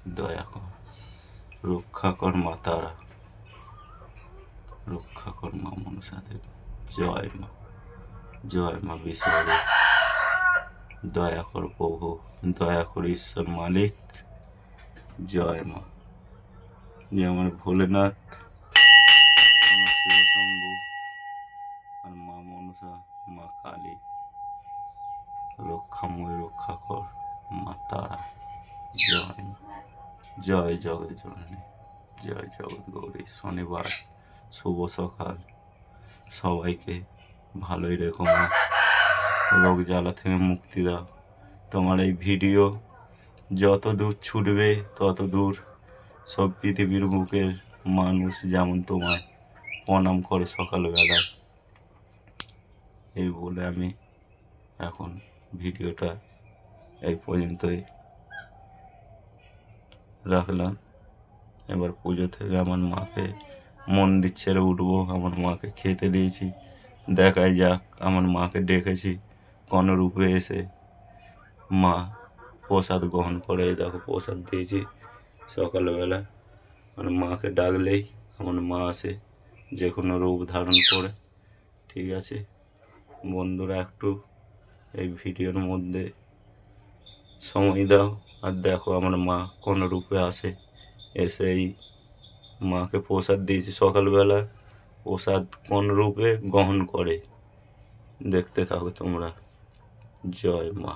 দয়া কর, রক্ষা কর মা তারা, রক্ষা কর মা মনসা দেবী। জয় মা বিশ্বরূপ, দয়া কর প্রভু, দয়া কর ঈশ্বর মালিক। জয় মা, যে আমার ভোলেনাথ, আমার শিবশম্ভু, আর মা মনসা, মা কালী, রক্ষাময় রক্ষা কর মা তারা। জয় মা। জয় জগৎ জননী, জয় জগৎ গৌরী। শনিবার শুভ সকাল, সবাইকে ভালোই রেখো মা, রোগ জ্বালা থেকে মুক্তি দাও। তোমার এই ভিডিও যত দূর ছুটবে তত দূর সব পৃথিবীর বুকের মানুষ যেমন তোমায় প্রণাম করে সকালবেলায়। এই বলে আমি এখন ভিডিওটা এই পর্যন্তই রাখলাম। এবার পুজো থেকে আমার মাকে মন্দির ছেড়ে উঠবো, আমার মাকে খেতে দিয়েছি। দেখাই যাক, আমার মাকে ডেকেছি কোনো রূপে এসে মা প্রসাদ গ্রহণ করে। এই দেখো প্রসাদ দিয়েছি সকালবেলা। আমার মাকে ডাকলেই আমার মা আসে যে কোনো রূপ ধারণ করে। ঠিক আছে বন্ধুরা, একটু এই ভিডিওর মধ্যে সময় দাও আর দেখো আমার মা কোন রূপে আসে। এসে এই মাকে প্রসাদ দিয়েছি সকালবেলা, প্রসাদ কোন রূপে গ্রহণ করে দেখতে থাকো তোমরা। জয় মা।